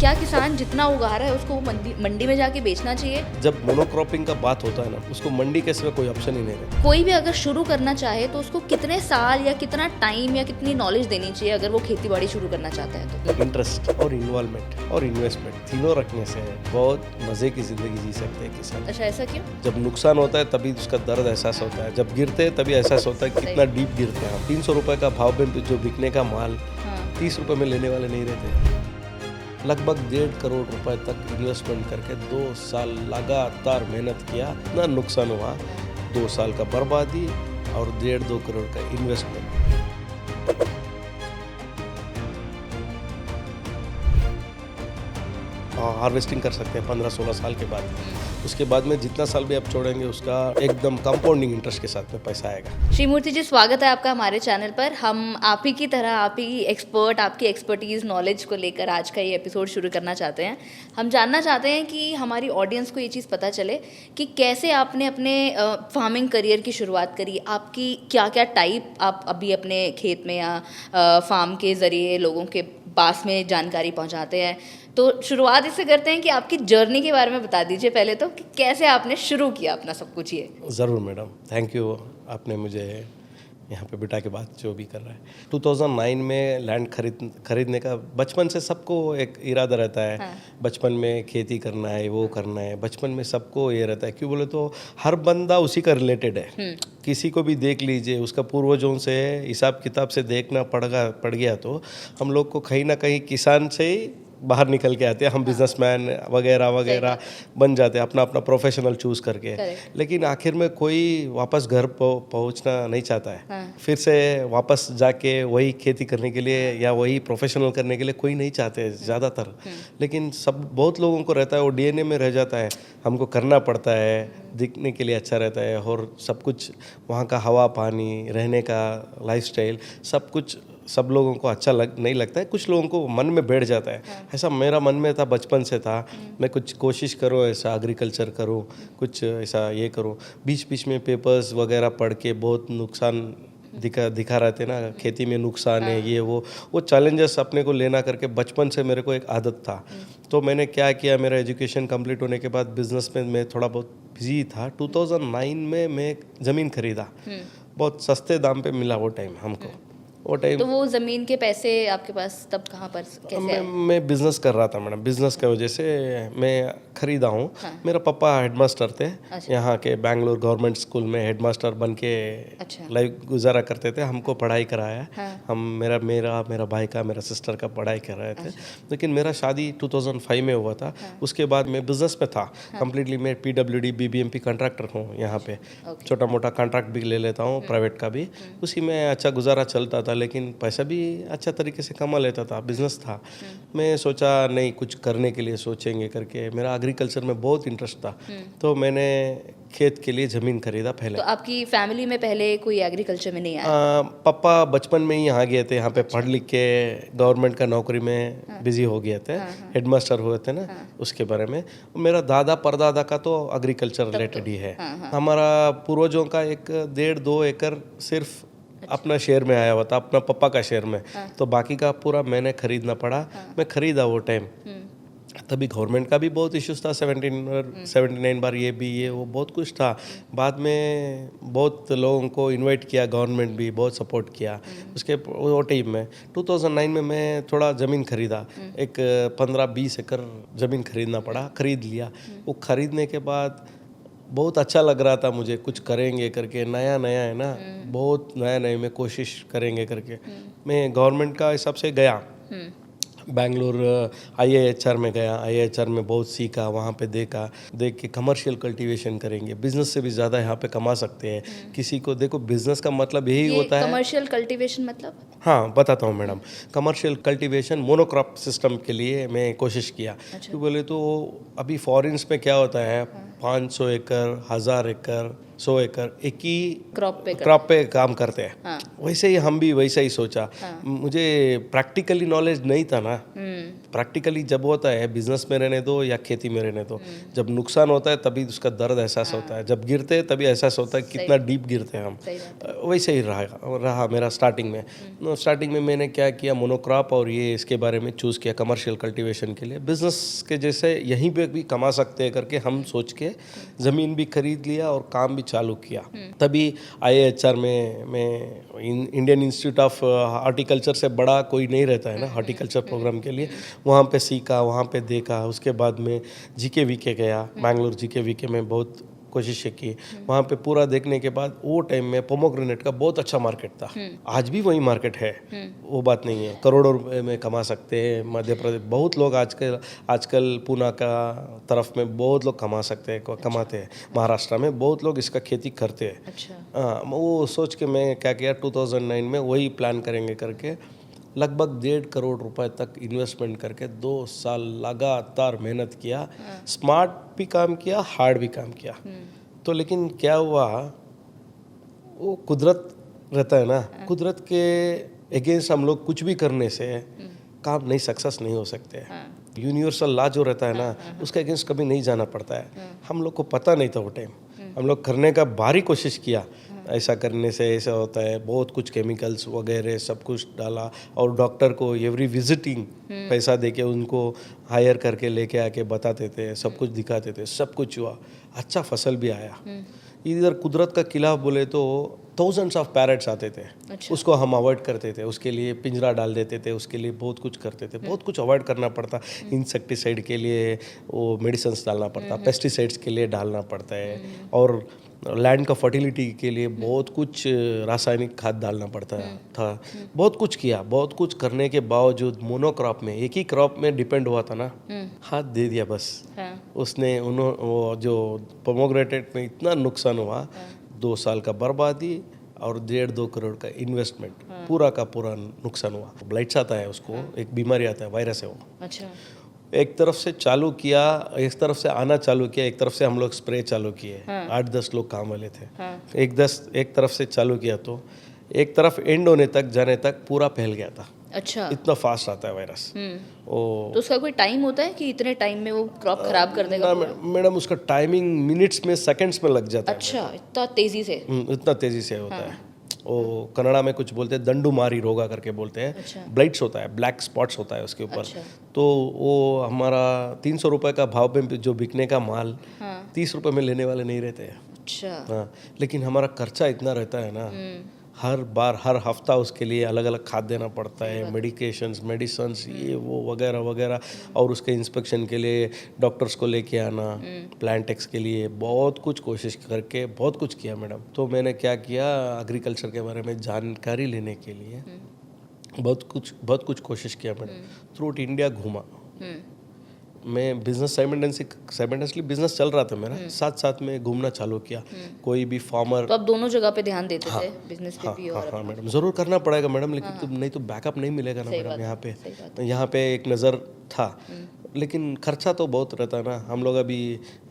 क्या किसान जितना उगा रहा है उसको मंडी मंडी में जाके बेचना चाहिए? जब मोनोक्रॉपिंग का बात होता है ना, उसको मंडी के सिवा कोई ऑप्शन ही नहीं रहता। कोई भी अगर शुरू करना चाहे तो उसको कितने साल या कितना टाइम या कितनी नॉलेज देनी चाहिए अगर वो खेती बाड़ी शुरू करना चाहता है तो? इंटरेस्ट और इन्वॉल्वमेंट और इन्वेस्टमेंट तीनों रखने से बहुत मजे की जिंदगी जी सकते हैं किसान। अच्छा, ऐसा क्यों? जब नुकसान होता है तभी उसका दर्द एहसास होता है, जब गिरते हैं तभी एहसास होता है कितना डीप गिरते हैं हम। 300 रुपए का भाव में जो बिकने का माल 30 रुपए में लेने वाले नहीं रहते। लगभग 1.5 करोड़ रुपए तक इन्वेस्टमेंट करके 2 साल लगातार मेहनत किया, ना नुकसान हुआ। 2 साल का बर्बादी और 1.5-2 करोड़ का इन्वेस्टमेंट। हार्वेस्टिंग कर सकते हैं 15-16 साल के बाद। उसके बाद में जितना साल भी आप छोड़ेंगे उसका एकदम कंपाउंडिंग इंटरेस्ट के साथ में पैसा आएगा। श्री मूर्ति जी, स्वागत है आपका हमारे चैनल पर। हम आप ही की तरह आप ही एक्सपर्ट, आपकी एक्सपर्टीज़, नॉलेज को लेकर आज का ये एपिसोड शुरू करना चाहते हैं। हम जानना चाहते हैं कि हमारी ऑडियंस को ये चीज़ पता चले कि कैसे आपने अपने फार्मिंग करियर की शुरुआत करी, आपकी क्या क्या टाइप आप अभी अपने खेत में या फार्म के ज़रिए लोगों के पास में जानकारी पहुंचाते हैं। तो शुरुआत इससे करते हैं कि आपकी जर्नी के बारे में बता दीजिए पहले तो, कि कैसे आपने शुरू किया अपना सब कुछ ये। ज़रूर मैडम, थैंक यू, आपने मुझे यहाँ पे बिठा के बात जो भी कर रहा है। 2009 में लैंड खरीदने का बचपन से सबको एक इरादा रहता है। हाँ। बचपन में खेती करना है, वो करना है, बचपन में सबको ये रहता है। क्यों बोले तो हर बंदा उसी का रिलेटेड है। किसी को भी देख लीजिए, उसका पूर्वजों से हिसाब किताब से देखना पड़ गया तो हम लोग को कहीं ना कहीं किसान से ही बाहर निकल के आते हैं। हम बिजनेसमैन वगैरह वगैरह बन जाते हैं अपना अपना प्रोफेशनल चूज करके। लेकिन आखिर में कोई वापस घर पहुंचना नहीं चाहता है। हाँ। फिर से वापस जाके वही खेती करने के लिए या वही प्रोफेशनल करने के लिए कोई नहीं चाहते ज़्यादातर। लेकिन बहुत लोगों को रहता है, वो डीएनए में रह जाता है, हमको करना पड़ता है, दिखने के लिए अच्छा रहता है और सब कुछ वहाँ का हवा पानी, रहने का लाइफस्टाइल सब कुछ सब लोगों को अच्छा नहीं लगता है। कुछ लोगों को मन में बैठ जाता है। हाँ। ऐसा मेरा मन में था, बचपन से था। मैं कुछ कोशिश करूँ, ऐसा एग्रीकल्चर करूँ, कुछ ऐसा ये करूँ। बीच बीच में पेपर्स वगैरह पढ़ के बहुत नुकसान दिखा रहे थे ना, खेती में नुकसान है, ये वो चैलेंजेस अपने को लेना करके बचपन से मेरे को एक आदत था। तो मैंने क्या किया, मेरा एजुकेशन कंप्लीट होने के बाद बिजनेस में मैं थोड़ा बहुत बिजी था। 2009 में मैं ज़मीन खरीदा, बहुत सस्ते दाम पे मिला वो टाइम हमको। वो टाइम तो वो ज़मीन के पैसे आपके पास तब कहाँ पर कैसे? मैं बिजनेस कर रहा था मैडम, बिजनेस की वजह से मैं खरीदा हूँ। हाँ। मेरा पापा हेडमास्टर थे। अच्छा। यहाँ के बैंगलोर गवर्नमेंट स्कूल में हेडमास्टर बन के अच्छा। लाइफ गुजारा करते थे। हमको पढ़ाई कराया। हाँ। हम मेरा भाई का, मेरा सिस्टर का पढ़ाई कर रहे थे। अच्छा। लेकिन मेरा शादी 2005 में हुआ था। हाँ। उसके बाद मैं बिजनेस में था। हाँ। कम्प्लीटली मैं PWD BBMP कॉन्ट्रैक्टर हूँ यहाँ पे। छोटा मोटा कॉन्ट्रैक्ट भी ले लेता हूँ, प्राइवेट का भी। उसी में अच्छा गुजारा चलता था, लेकिन पैसा भी अच्छा तरीके से कमा लेता था, बिजनेस था। मैं सोचा नहीं, कुछ करने के लिए सोचेंगे करके। मेरा एग्रीकल्चर में बहुत इंटरेस्ट था, तो मैंने खेत के लिए ज़मीन खरीदा पहले। तो आपकी फैमिली में पहले कोई एग्रीकल्चर में नहीं आया? पापा बचपन में ही यहाँ गए थे, यहाँ पे पढ़ लिख के गवर्नमेंट का नौकरी में बिजी हो गए थे। हेडमास्टर हुए थे ना, उसके बारे में। मेरा दादा परदादा का तो एग्रीकल्चर रिलेटेड ही है। हमारा पूर्वजों का 1.5-2 एकड़ सिर्फ अपना शेयर में आया हुआ था, अपना पापा का शेयर में। तो बाकी का पूरा मैंने खरीदना पड़ा। मैं खरीदा वो टाइम। तभी गवर्नमेंट का भी बहुत इश्यूज था, 79 बार ये वो बहुत कुछ था। बाद में बहुत लोगों को इनवाइट किया, गवर्नमेंट भी बहुत सपोर्ट किया उसके वो टाइम में। 2009 में मैं थोड़ा ज़मीन खरीदा, एक 15-20 एकड़ ज़मीन खरीदना पड़ा, खरीद लिया। वो खरीदने के बाद बहुत अच्छा लग रहा था मुझे, कुछ करेंगे करके, नया है ना, बहुत नया में कोशिश करेंगे करके। मैं गवर्नमेंट का हिसाब से गया, बैंगलोर IIHR में गया। IIHR में बहुत सीखा, वहाँ पे देख के कमर्शियल कल्टीवेशन करेंगे, बिजनेस से भी ज़्यादा यहाँ पे कमा सकते हैं। किसी को देखो, बिजनेस का मतलब यही होता है। कमर्शियल कल्टीवेशन मतलब? हाँ, बताता हूँ madam. Commercial cultivation monocrop system के लिए मैं कोशिश किया। अच्छा। तो बोले तो अभी फॉरेन्स में क्या होता है, 500 एकड़, 1000 एकड़, 100 एकड़ एक ही क्रॉप पे काम करते हैं। हाँ। वैसे ही हम भी वैसे ही सोचा। मुझे प्रैक्टिकली नॉलेज नहीं था ना। प्रैक्टिकली जब होता है बिजनेस में रहने दो या खेती में रहने दो, जब नुकसान होता है तभी उसका दर्द एहसास होता है, जब गिरते हैं तभी एहसास होता है कितना डीप गिरते हैं हम। वैसे ही रहा मेरा स्टार्टिंग में। स्टार्टिंग में मैंने क्या किया, मोनोक्रॉप और ये इसके बारे में चूज़ किया कमर्शियल कल्टीवेशन के लिए। बिजनेस के जैसे यहीं पे भी कमा सकते हैं करके हम सोच के ज़मीन भी खरीद लिया और काम भी चालू किया। तभी IIHR में मैं इंडियन इंस्टीट्यूट ऑफ हॉर्टिकल्चर से बड़ा कोई नहीं रहता है ना हॉर्टिकल्चर प्रोग्राम के लिए, वहाँ पे सीखा, वहाँ पे देखा। उसके बाद में GKVK गया, मैंगलोर GKVK में बहुत कोशिशें की। वहाँ पे पूरा देखने के बाद वो टाइम में पोमोग्रेनेट का बहुत अच्छा मार्केट था। आज भी वही मार्केट है, वो बात नहीं है। करोड़ों रुपए में कमा सकते हैं। मध्य प्रदेश बहुत लोग आजकल पूना का तरफ में बहुत लोग कमाते हैं। महाराष्ट्र में बहुत लोग इसका खेती करते हैं। अच्छा। वो सोच के मैं क्या किया, 2009 में वही प्लान करेंगे करके लगभग 1.5 करोड़ रुपए तक इन्वेस्टमेंट करके 2 साल लगातार मेहनत किया। स्मार्ट भी काम किया, हार्ड भी काम किया। तो लेकिन क्या हुआ, वो कुदरत रहता है ना, कुदरत के अगेंस्ट हम लोग कुछ भी करने से काम नहीं सक्सेस नहीं हो सकते। यूनिवर्सल लॉ जो रहता है ना, उसके अगेंस्ट कभी नहीं जाना पड़ता है। हम लोग को पता नहीं था वो टाइम, हम लोग करने का भारी कोशिश किया। ऐसा करने से ऐसा होता है, बहुत कुछ केमिकल्स वगैरह सब कुछ डाला और डॉक्टर को एवरी विजिटिंग पैसा देके उनको हायर करके लेके आके बताते थे, सब कुछ दिखाते थे, सब कुछ हुआ। अच्छा फसल भी आया। इधर कुदरत का खिलाफ बोले तो थाउजेंड्स ऑफ पैरट्स आते थे। अच्छा। उसको हम अवॉइड करते थे, उसके लिए पिंजरा डाल देते थे, उसके लिए बहुत कुछ करते थे। बहुत कुछ अवॉइड करना पड़ता। इंसेक्टिसाइड के लिए वो मेडिसिन डालना पड़ता, पेस्टिसाइड्स के लिए डालना पड़ता है, और लैंड का फर्टिलिटी के लिए बहुत कुछ रासायनिक खाद डालना पड़ता था। बहुत कुछ किया। बहुत कुछ करने के बावजूद मोनोक्रॉप में, एक ही क्रॉप में डिपेंड हुआ था ना, हाथ दे दिया बस। उसने वो जो पोमोग्रेनेट में इतना नुकसान हुआ, 2 साल का बर्बादी और 1.5-2 करोड़ का इन्वेस्टमेंट, पूरा का पूरा नुकसान हुआ। ब्लाइट्स आता है उसको, एक बीमारी आता है, वायरस है वो। अच्छा। एक तरफ से चालू किया, एक तरफ से आना चालू किया, एक तरफ से हम लोग स्प्रे चालू किए। 8-10 लोग काम वाले थे। एक तरफ से चालू किया तो एक तरफ एंड होने तक जाने तक पूरा फैल गया था। अच्छा। इतना फास्ट आता है वायरस। तो उसका कोई टाइम होता है कि इतने टाइम में वो क्रॉप खराब कर देगा? मैडम उसका टाइमिंग मिनट्स में, सेकंड्स में लग जाता है। अच्छा, इतना तेजी से? इतना तेजी से होता है। वो कन्नड़ा में कुछ बोलते हैं, दंडू मारी रोगा करके बोलते हैं। अच्छा। ब्लाइट्स होता है, ब्लैक स्पॉट्स होता है उसके ऊपर। अच्छा। तो वो हमारा 300 रुपए का भाव में जो बिकने का माल 30 रुपए में लेने वाले नहीं रहते हैं। अच्छा। हाँ, लेकिन हमारा खर्चा इतना रहता है ना, हर बार हर हफ्ता उसके लिए अलग अलग खाद देना पड़ता है, मेडिकेशंस, मेडिसन्स, ये वो वगैरह वगैरह, और उसके इंस्पेक्शन के लिए डॉक्टर्स को लेके आना, प्लांट टैक्स के लिए बहुत कुछ कोशिश करके बहुत कुछ किया मैडम। तो मैंने क्या किया, एग्रीकल्चर के बारे में जानकारी लेने के लिए बहुत कुछ कोशिश किया मैडम। थ्रू इंडिया घूमा मैं। बिजनेस साइमल्टेनियसली बिजनेस चल रहा था मेरा, साथ साथ में घूमना चालू किया। कोई भी फार्मर, तो आप दोनों जगह पे ध्यान देते थे, बिजनेस पे भी और हाँ मैडम, ज़रूर करना पड़ेगा मैडम, लेकिन तो नहीं तो बैकअप नहीं मिलेगा ना मैडम। यहाँ पे एक नज़र था, लेकिन खर्चा तो बहुत रहता है ना। हम लोग अभी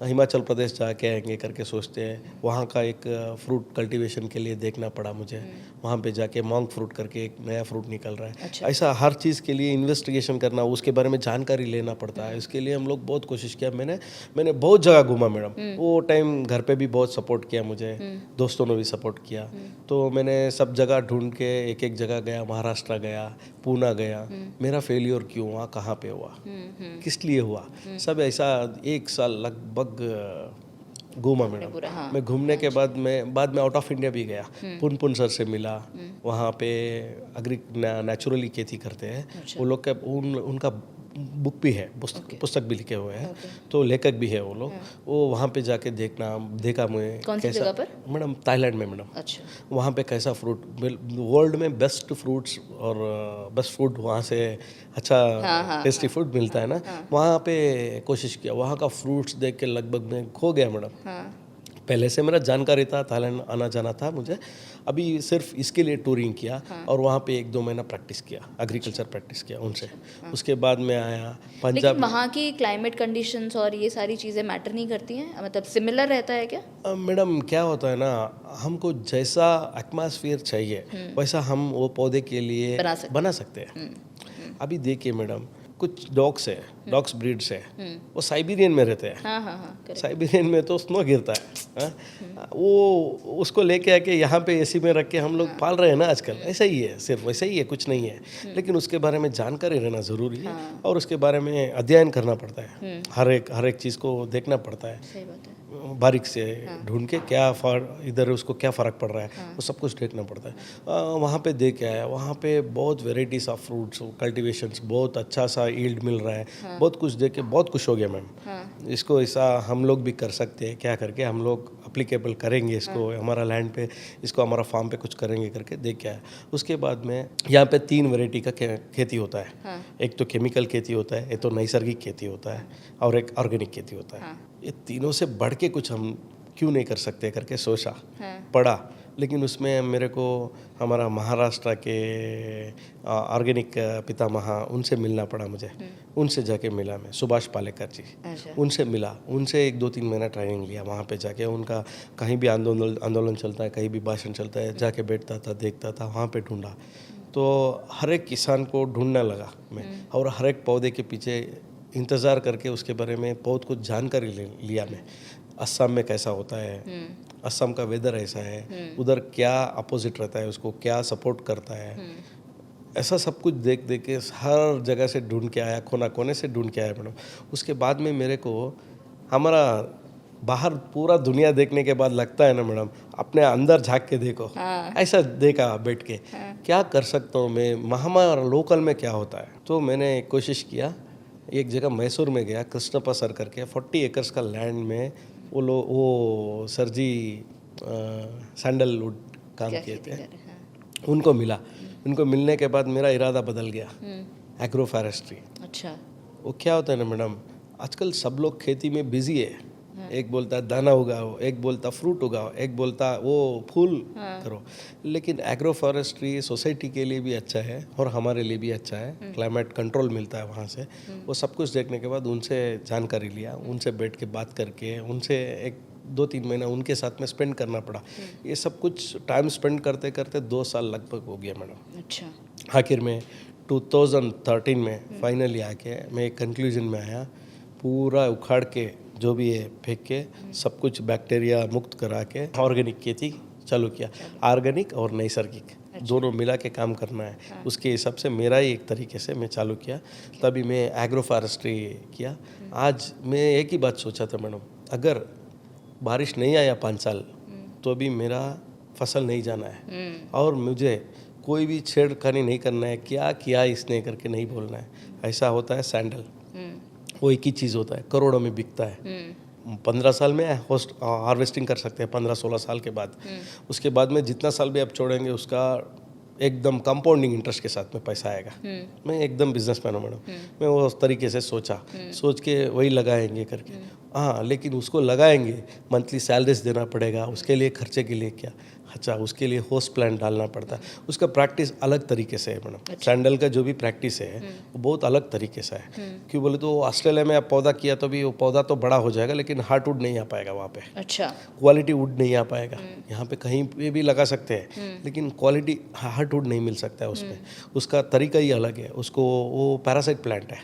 हिमाचल प्रदेश जाके आएंगे करके सोचते हैं, वहाँ का एक फ्रूट कल्टीवेशन के लिए देखना पड़ा मुझे। वहाँ पे जाके मॉन्क फ्रूट करके एक नया फ्रूट निकल रहा है। अच्छा। ऐसा हर चीज़ के लिए इन्वेस्टिगेशन करना, उसके बारे में जानकारी लेना पड़ता है। इसके लिए हम लोग बहुत कोशिश किया। मैंने बहुत जगह घूमा मैडम। वो टाइम घर पे भी बहुत सपोर्ट किया मुझे, दोस्तों ने भी सपोर्ट किया। तो मैंने सब जगह ढूंढ के एक जगह गया, महाराष्ट्र गया, पूना गया। मेरा फेलियर क्यों हुआ, कहाँ पे हुआ, किस लिए हुआ, सब ऐसा 1 साल लगभग घूमा मैडम। मैं घूमने के बाद में आउट ऑफ इंडिया भी गया। पुन सर से मिला, वहाँ पे नेचुरली खेती करते हैं वो लोग। उनका बुक भी है, पुस्तक भी लिखे हुए हैं, तो लेखक भी है वो लोग। वो वहाँ पे जाके देखा मैं। कौन सी जगह पर मैडम? थाईलैंड में मैडम। अच्छा। वहाँ पे कैसा फ्रूट, वर्ल्ड में बेस्ट फ्रूट्स और बेस्ट फूड वहाँ से अच्छा टेस्टी फूड मिलता है ना। वहाँ पे कोशिश किया, वहाँ का फ्रूट्स देख के लगभग मैं खो गया मैडम। पहले से मेरा जानकारी था, थाईलैंड आना जाना था मुझे। अभी सिर्फ इसके लिए टूरिंग किया और वहाँ पे 1-2 महीना प्रैक्टिस किया, एग्रीकल्चर प्रैक्टिस किया उनसे। उसके बाद मैं आया लेकिन पंजाब। वहाँ की क्लाइमेट कंडीशंस और ये सारी चीज़ें मैटर नहीं करती हैं, मतलब सिमिलर रहता है क्या? मैडम क्या होता है ना, हमको जैसा एटमॉस्फेयर चाहिए वैसा हम वो पौधे के लिए बना सकते हैं। अभी देखिए मैडम, कुछ डॉग्स है, डॉग्स ब्रीड्स है, वो साइबेरियन में रहते हैं। हाँ, correct. साइबेरियन में तो स्नो गिरता है, हाँ? वो उसको लेके आके यहाँ पे एसी में रख के हम लोग पाल रहे हैं ना आजकल। ऐसा ही है, सिर्फ वैसा ही है, कुछ नहीं है। लेकिन उसके बारे में जानकारी रहना ज़रूरी है और उसके बारे में अध्ययन करना पड़ता है। हर एक चीज़ को देखना पड़ता है, सही बात है। बारीक से ढूंढ के क्या इधर उसको क्या फ़र्क पड़ रहा है, वो सब कुछ देखना पड़ता है। वहाँ पे देख के आया, वहाँ पे बहुत वेराइटीज़ ऑफ फ्रूट्स, कल्टीवेशंस, बहुत अच्छा सा यील्ड मिल रहा है। बहुत कुछ देख के बहुत खुश हो गया मैम। इसको ऐसा हम लोग भी कर सकते हैं क्या करके, हम लोग अप्लीकेबल करेंगे इसको हमारा लैंड पे, इसको हमारा फार्म पे कुछ करेंगे करके देख के आया। उसके बाद में यहाँ पे 3 वैरायटी का खेती होता है। एक तो केमिकल खेती होता है, एक तो नैसर्गिक खेती होता है और एक ऑर्गेनिक खेती होता है। ये तीनों से बढ़ के कुछ हम क्यों नहीं कर सकते करके सोचा, पढ़ा। लेकिन उसमें मेरे को हमारा महाराष्ट्र के ऑर्गेनिक पितामह उनसे मिलना पड़ा मुझे। उनसे जाके मिला मैं, सुभाष पालेकर जी। उनसे मिला, उनसे 1-2-3 महीना ट्रेनिंग लिया वहाँ पे जाके। उनका कहीं भी आंदोलन चलता है, कहीं भी भाषण चलता है, जाके बैठता था, देखता था, वहाँ पे ढूंढा। तो हर एक किसान को ढूंढने लगा मैं, और हर एक पौधे के पीछे इंतज़ार करके उसके बारे में बहुत कुछ जानकारी लिया मैं। असम में कैसा होता है, असम का वेदर ऐसा है, उधर क्या अपोजिट रहता है, उसको क्या सपोर्ट करता है, ऐसा सब कुछ देख के हर जगह से ढूंढ के आया, कोना कोने से ढूंढ के आया मैडम। उसके बाद में मेरे को हमारा बाहर पूरा दुनिया देखने के बाद लगता है ना मैडम, अपने अंदर झांक के देखो। ऐसा देखा बैठ के, क्या कर सकता हूँ मैं, हमारा लोकल में क्या होता है। तो मैंने कोशिश किया, एक जगह मैसूर में गया, कृष्णप्पा सर करके 40 एकर्स का लैंड में वो सर जी सैंडलवुड काम किए थे। उनको मिला, उनको मिलने के बाद मेरा इरादा बदल गया, एग्रो फॉरेस्ट्री। अच्छा, वो क्या होता है ना मैडम, आजकल सब लोग खेती में बिजी है। एक बोलता है दाना उगाओ, एक बोलता फ्रूट उगाओ, एक बोलता वो फूल करो। लेकिन एग्रो फॉरेस्ट्री सोसाइटी के लिए भी अच्छा है और हमारे लिए भी अच्छा है। क्लाइमेट कंट्रोल मिलता है वहाँ से। वो सब कुछ देखने के बाद उनसे जानकारी लिया, उनसे बैठ के बात करके, उनसे 1-2-3 महीना उनके साथ में स्पेंड करना पड़ा। ये सब कुछ टाइम स्पेंड करते करते 2 साल लगभग हो गया मैडम। अच्छा, आखिर में 2013 में फाइनली आके मैं एक कंक्लूजन में आया, पूरा उखाड़ के जो भी है फेंक के, सब कुछ बैक्टीरिया मुक्त करा के ऑर्गेनिक खेती चालू किया। ऑर्गेनिक और नैसर्गिक दोनों मिला के काम करना है, उसके हिसाब से मेरा ही एक तरीके से मैं चालू किया। तभी मैं एग्रो फॉरेस्ट्री किया। आज मैं एक ही बात सोचा था मैडम, अगर बारिश नहीं आया 5 साल तो भी मेरा फसल नहीं जाना है और मुझे कोई भी छेड़खानी नहीं करना है, क्या किया इसने करके नहीं बोलना है। ऐसा होता है सैंडल, वो एक ही चीज़ होता है, करोड़ों में बिकता है। 15 साल में हार्वेस्टिंग कर सकते हैं, 15-16 साल के बाद। उसके बाद में जितना साल भी आप छोड़ेंगे उसका एकदम कंपाउंडिंग इंटरेस्ट के साथ में पैसा आएगा। मैं एकदम बिजनेसमैन हूँ मैडम। मैं वो उस तरीके से सोच के वही लगाएंगे करके। हाँ, लेकिन उसको लगाएंगे, मंथली सैलरीज देना पड़ेगा, उसके लिए खर्चे के लिए क्या, अच्छा उसके लिए होस्ट प्लांट डालना पड़ता है। उसका प्रैक्टिस अलग तरीके से है मैडम। सैंडल का जो भी प्रैक्टिस है वो बहुत अलग तरीके से है। क्यों बोले तो ऑस्ट्रेलिया में आप पौधा किया तो भी वो पौधा तो बड़ा हो जाएगा, लेकिन हार्डवुड नहीं आ पाएगा वहाँ पे। अच्छा, क्वालिटी वुड नहीं आ पाएगा। यहाँ पे कहीं पे भी लगा सकते हैं, लेकिन क्वालिटी हार्डवुड नहीं मिल सकता है उसमें। उसका तरीका ही अलग है। उसको वो पैरासाइट प्लांट है,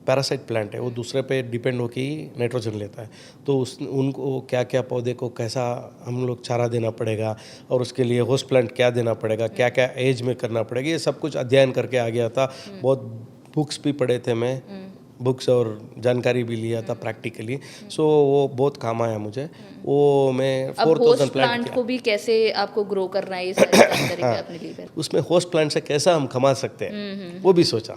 पैरासाइट प्लांट है, वो दूसरे पे डिपेंड होकर ही नाइट्रोजन लेता है। तो उनको क्या क्या पौधे को कैसा हम लोग चारा देना पड़ेगा और उसके लिए होस्ट प्लांट क्या देना पड़ेगा, क्या क्या एज में करना पड़ेगा, ये सब कुछ अध्ययन करके आ गया था। बहुत बुक्स भी पढ़े थे मैं, बुक्स और जानकारी भी लिया था प्रैक्टिकली। सो वो बहुत काम आया मुझे। वो मैं 4000 प्लांट को भी कैसे आपको ग्रो करना है, ये सारी जानकारी भी आपने ली फिर। उसमें होस्ट प्लांट से कैसा हम कमा सकते हैं वो भी सोचा।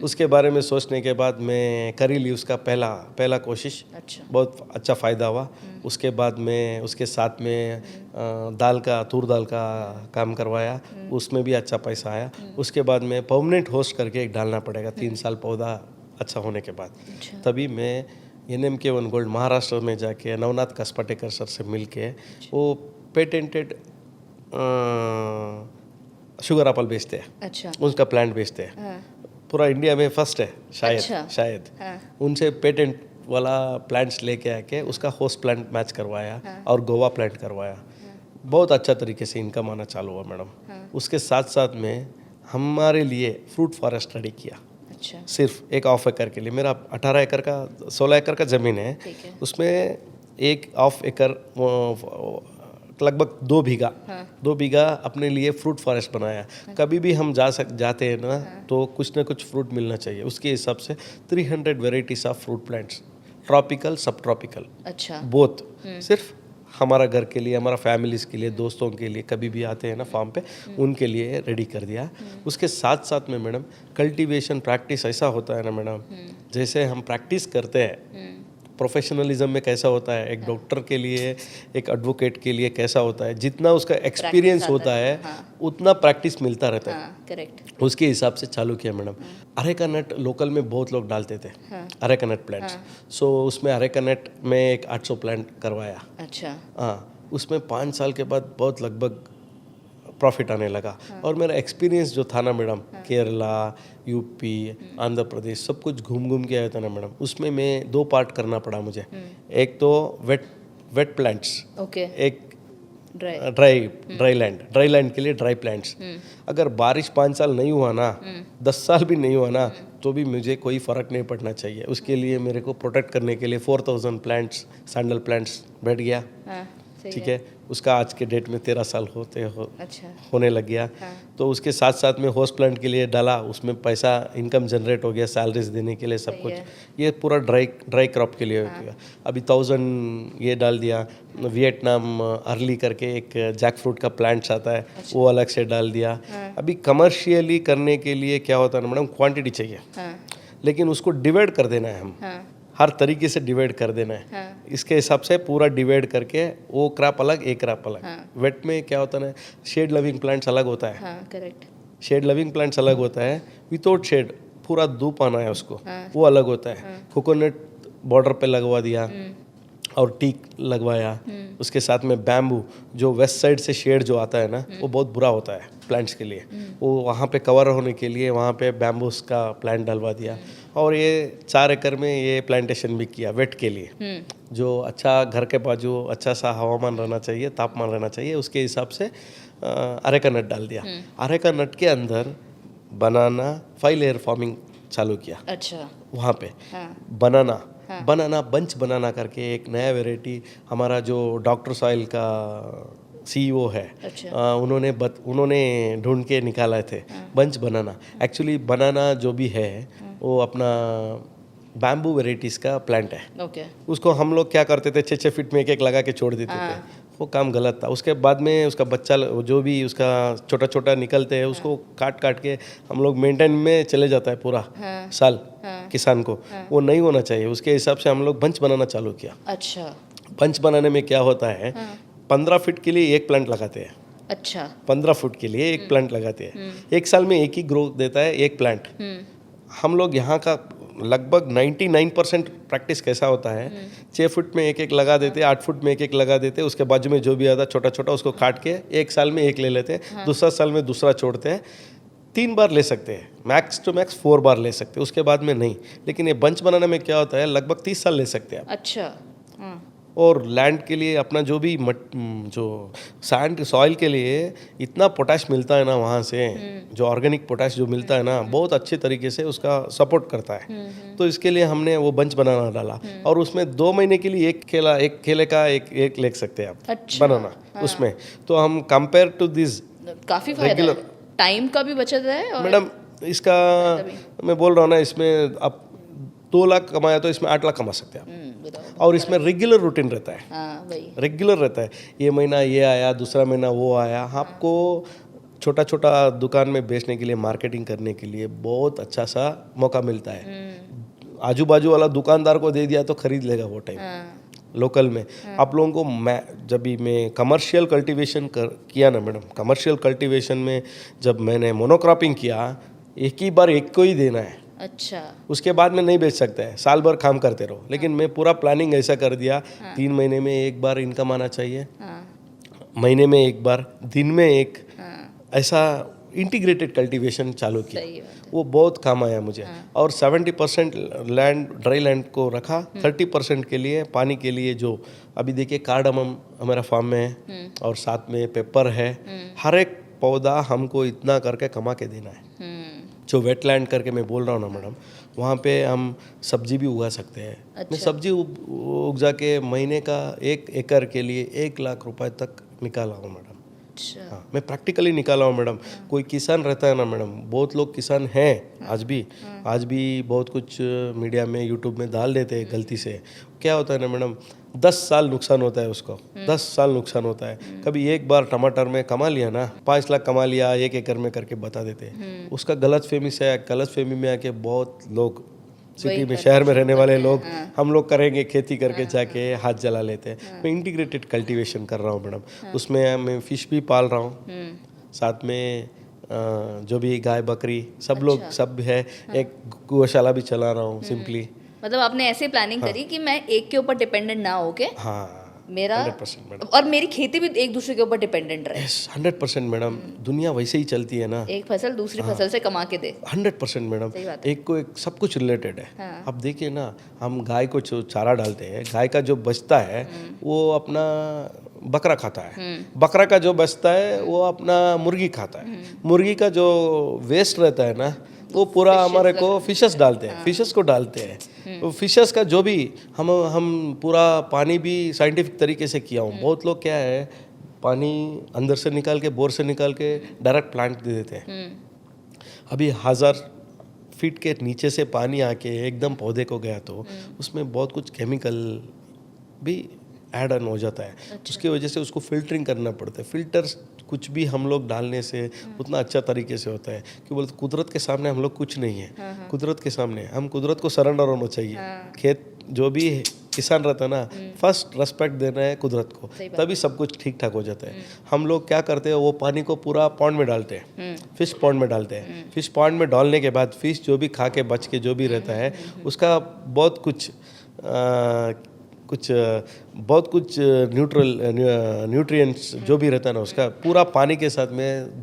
उसके बारे में सोचने के बाद मैं करी ली उसका पहला कोशिश। अच्छा, बहुत अच्छा फ़ायदा हुआ। उसके बाद में उसके साथ में तूर दाल का काम करवाया, उसमें भी अच्छा पैसा आया। उसके बाद में परमानेंट होस्ट करके एक डालना पड़ेगा 3 साल पौधा अच्छा होने के बाद। तभी मैं NMK1 गोल्ड महाराष्ट्र में जाके नवनाथ कसपाटेकर सर से मिल के वो पेटेंटेड शुगर एप्पल बेचते हैं। अच्छा। उसका प्लांट बेचते हैं। हाँ। पूरा इंडिया में फर्स्ट है शायद। अच्छा। शायद हाँ। उनसे पेटेंट वाला प्लांट्स लेके आके उसका होस्ट प्लांट मैच करवाया और गोवा प्लांट करवाया। बहुत अच्छा तरीके से इनकम आना चालू हुआ मैडम। उसके साथ साथ में हमारे लिए फ्रूट फॉरेस्ट रेडी किया। अच्छा। सिर्फ एक ½ एकड़ के लिए। मेरा 18 एकड़ का 16 एकड़ का ज़मीन है। ठीक है। उसमें एक ½ एकड़ लगभग 2 बीघा 2 बीघा अपने लिए फ्रूट फॉरेस्ट बनाया। कभी भी हम जाते हैं ना तो कुछ ना कुछ फ्रूट मिलना चाहिए। उसके हिसाब से 300 varieties of fruit plants, tropical सब ट्रॉपिकल अच्छा। बोथ, सिर्फ हमारा घर के लिए, हमारा फैमिलीज़ के लिए, दोस्तों के लिए कभी भी आते हैं ना फार्म पे उनके लिए रेडी कर दिया। उसके साथ साथ में मैडम कल्टीवेशन प्रैक्टिस ऐसा होता है ना मैडम, जैसे हम प्रैक्टिस करते हैं प्रोफेशनलिज्म में कैसा होता है, एक डॉक्टर के लिए, एक एडवोकेट के लिए कैसा होता है, जितना उसका एक्सपीरियंस होता है उतना प्रैक्टिस मिलता रहता है। करेक्ट। उसके हिसाब से चालू किया मैडम। अरेका नट लोकल में बहुत लोग डालते थे, अरेका नट प्लांट्स। सो उसमें अरेका नट में एक 800 प्लांट करवाया। अच्छा। हाँ, उसमें 5 साल के बाद बहुत लगभग प्रॉफिट आने लगा। और मेरा एक्सपीरियंस जो था ना मैडम, केरला, यूपी, आंध्र प्रदेश सब कुछ घूम घूम के आया था ना मैडम, उसमें मैं 2 पार्ट करना पड़ा मुझे। एक तो वेट प्लांट्स, ओके। एक ड्राई लैंड के लिए ड्राई प्लांट्स। अगर बारिश 5 साल नहीं हुआ ना, 10 साल भी नहीं हुआ ना, तो भी मुझे कोई फ़र्क नहीं पड़ना चाहिए। उसके लिए मेरे को प्रोटेक्ट करने के लिए 4000 प्लांट्स, सैंडल प्लांट्स बैठ गया। ठीक है। उसका आज के डेट में 13 साल अच्छा। होने लग गया। तो उसके साथ साथ में होस्ट प्लांट के लिए डाला, उसमें पैसा इनकम जनरेट हो गया, सैलरीज देने के लिए सब कुछ। ये पूरा ड्राई क्रॉप के लिए हो गया। अभी 1000 ये डाल दिया। वियतनाम अर्ली करके एक जैक फ्रूट का प्लांट्स आता है, वो अलग से डाल दिया। अभी कमर्शियली करने के लिए क्या होता है ना मैडम, क्वांटिटी चाहिए, लेकिन उसको डिवाइड कर देना है। हम हर तरीके से डिवाइड कर देना है। इसके हिसाब से पूरा डिवाइड करके वो क्रॉप अलग, एक क्रॉप अलग। वेट में क्या होता है ना, शेड लविंग प्लांट्स अलग होता है। करेक्ट। शेड लविंग प्लांट्स अलग होता है। विदाउट शेड पूरा धूप आना है उसको, वो अलग होता है। कोकोनट बॉर्डर पे लगवा दिया और टीक लगवाया। उसके साथ में बैम्बू, जो वेस्ट साइड से शेड जो आता है ना, वो बहुत बुरा होता है प्लांट्स के लिए। वो वहाँ पे कवर होने के लिए वहाँ पे बैम्बूस का प्लांट डलवा दिया। और ये 4 एकड़ में ये प्लांटेशन भी किया वेट के लिए, जो अच्छा घर के बाजू अच्छा सा हवामान रहना चाहिए, तापमान रहना चाहिए, उसके हिसाब से अरेका नट डाल दिया। अरेका नट के अंदर बनाना 5 लेयर फार्मिंग चालू किया। अच्छा। वहाँ पे बनाना बंच बनाना करके एक नया वेराइटी, हमारा जो डॉक्टर सॉइल का CEO है, उन्होंने ढूंढ के निकाला थे बंच बनाना। एक्चुअली बनाना जो भी है वो अपना बैम्बू वेराइटीज़ का प्लांट है। उसको हम लोग क्या करते थे, 6-6 फीट में एक लगा के छोड़ देते थे। वो काम गलत था। उसके बाद में उसका बच्चा जो भी उसका छोटा छोटा निकलते हैं, उसको काट के हम लोग मेंटेन में चले जाता है पूरा साल किसान को। वो नहीं होना चाहिए। उसके हिसाब से हम लोग बंच बनाना चालू किया। अच्छा। बंच बनाने में क्या होता है, 15 फीट के लिए एक प्लांट लगाते हैं। अच्छा। 15 फुट के लिए एक प्लांट लगाते हैं। एक साल में एक ही ग्रोथ देता है एक प्लांट। हम लोग यहाँ का लगभग 99% प्रैक्टिस कैसा होता है, 6 फुट में एक लगा देते, 8 फुट में एक लगा देते, उसके बाजू में जो भी आता छोटा छोटा उसको काट के एक साल में एक ले लेते, दूसरा साल में दूसरा छोड़ते हैं। 3 बार ले सकते हैं, मैक्स टू मैक्स 4 बार ले सकते हैं, उसके बाद में नहीं। लेकिन ये बंच बनाने में क्या होता है, लगभग 30 साल ले सकते हैं आप। अच्छा। और लैंड के लिए अपना जो भी जो सैंड सॉइल के लिए इतना पोटाश मिलता है ना वहाँ से, जो ऑर्गेनिक पोटाश जो मिलता है ना, बहुत अच्छे तरीके से उसका सपोर्ट करता है। तो इसके लिए हमने वो बंच बनाना डाला। और उसमें 2 महीने के लिए एक केले का एक ले सकते हैं आप। अच्छा। बनाना उसमें। तो हम कंपेयर टू दिस काफ़ी फायदा है, टाइम का भी बचत है। और मैडम इसका मैं बोल रहा हूँ ना, इसमें आप 2 लाख कमाया तो इसमें 8 लाख कमा सकते हैं आप। और इसमें रेगुलर रूटीन रहता है। रेगुलर रहता है। ये महीना ये आया, दूसरा महीना वो आया। आपको छोटा छोटा दुकान में बेचने के लिए, मार्केटिंग करने के लिए बहुत अच्छा सा मौका मिलता है। आजू बाजू वाला दुकानदार को दे दिया तो खरीद लेगा वो टाइम। लोकल में आप लोगों को जब मैं कमर्शियल कल्टीवेशन किया ना मैडम, कमर्शियल कल्टीवेशन में जब मैंने मोनोक्रॉपिंग किया, एक ही बार एक को ही देना है। अच्छा। उसके बाद में नहीं बेच सकते हैं, साल भर काम करते रहो। लेकिन मैं पूरा प्लानिंग ऐसा कर दिया, 3 महीने में एक बार इनकम आना चाहिए, महीने में एक बार, दिन में एक, ऐसा इंटीग्रेटेड कल्टीवेशन चालू किया। वो बहुत काम आया मुझे। और 70% लैंड, ड्राई लैंड को रखा, 30% के लिए पानी के लिए, जो अभी देखिए कार्डमम हमारा फार्म में है और साथ में पेपर है। हर एक पौधा हमको इतना करके कमा के देना है। जो वेटलैंड करके मैं बोल रहा हूँ ना मैडम, वहाँ पे हम सब्जी भी उगा सकते हैं। मैं सब्जी उगा के महीने का 1 एकड़ के लिए 1 लाख रुपए तक निकाला हूँ मैडम। हाँ, मैं प्रैक्टिकली निकाला हूँ मैडम। कोई किसान रहता है ना मैडम, बहुत लोग किसान हैं आज भी बहुत कुछ मीडिया में, यूट्यूब में डाल देते हैं गलती से। क्या होता है ना मैडम, 10 साल नुकसान होता है उसको, 10 साल नुकसान होता है। कभी एक बार टमाटर में कमा लिया ना, 5 लाख कमा लिया 1 एकड़ में करके बता देते हैं। उसका गलत फहमी में आके बहुत लोग सिटी में, शहर में रहने वाले लोग, हम लोग करेंगे खेती करके जाके हाथ जला लेते हैं। मैं इंटीग्रेटेड कल्टीवेशन कर रहा हूँ मैडम। उसमें मैं फिश भी पाल रहा हूँ, साथ में जो भी गाय बकरी सब लोग सब है। एक गौशाला भी चला रहा हूँ सिंपली। मतलब आपने ऐसे प्लानिंग करी कि मैं एक के ऊपर डिपेंडेंट ना होके, हाँ, मेरा 100% मैडम, और मेरी खेती भी एक दूसरे के ऊपर डिपेंडेंट रहे। 100% मैडम। दुनिया वैसे ही चलती है ना, एक फसल दूसरी फसल से कमा के दे। 100% मैडम। एक को एक सब कुछ रिलेटेड है। अब देखिए ना, हम गाय को चारा डालते हैं, गाय का जो बचता है वो अपना बकरा खाता है, बकरा का जो बचता है वो अपना मुर्गी खाता है, मुर्गी का जो वेस्ट रहता है ना वो पूरा हमारे को फिशेस डालते हैं, फिशेस को डालते हैं। तो फिशेस का जो भी हम पूरा पानी भी साइंटिफिक तरीके से किया हूँ। बहुत लोग क्या है, पानी अंदर से निकाल के, बोर से निकाल के डायरेक्ट प्लांट दे देते हैं। अभी 1000 फीट के नीचे से पानी आके एकदम पौधे को गया तो उसमें बहुत कुछ केमिकल भी ऐड ऑन हो जाता है। उसकी वजह से उसको फिल्टरिंग करना पड़ता है। फिल्टर कुछ भी हम लोग डालने से उतना अच्छा तरीके से होता है कि बोलते कुदरत के सामने हम लोग कुछ नहीं है। कुदरत के सामने हम कुदरत को सरेंडर होना चाहिए। खेत जो भी किसान रहता है ना, फर्स्ट रेस्पेक्ट देना है कुदरत को, तभी सब कुछ ठीक ठाक हो जाता है। हम लोग क्या करते हैं, वो पानी को पूरा पॉन्ड में डालते हैं, फिश पॉन्ड में डालते हैं। फिश पॉन्ड में डालने के बाद फिश जो भी खा के बच के जो भी रहता है उसका बहुत कुछ न्यूट्रिएंट्स जो भी रहता है ना, उसका पूरा पानी के साथ में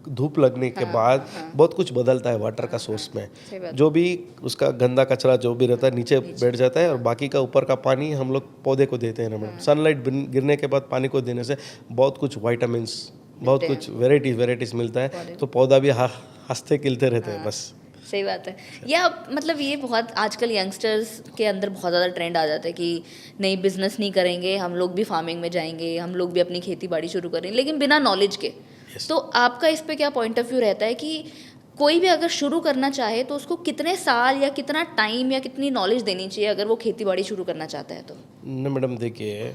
धूप लगने के बाद बहुत कुछ बदलता है वाटर का सोर्स में। जो भी उसका गंदा कचरा जो भी रहता है नीचे बैठ जाता है और बाकी का ऊपर का पानी हम लोग पौधे को देते हैं ना मैडम। सनलाइट गिरने के बाद पानी को देने से बहुत कुछ विटामिन्स, बहुत कुछ वेराइटीज मिलता है। तो पौधा भी हंसते खिलते रहते हैं बस। सही बात है। या मतलब ये बहुत आजकल यंगस्टर्स के अंदर बहुत ज़्यादा ट्रेंड आ जाता है कि नहीं, बिजनेस नहीं करेंगे, हम लोग भी फार्मिंग में जाएंगे, हम लोग भी अपनी खेती बाड़ी शुरू करेंगे, लेकिन बिना नॉलेज के। तो आपका इस पे क्या पॉइंट ऑफ व्यू रहता है कि कोई भी अगर शुरू करना चाहे तो उसको कितने साल या कितना टाइम या कितनी नॉलेज देनी चाहिए अगर वो खेती बाड़ी शुरू करना चाहता है? तो नहीं मैडम, देखिए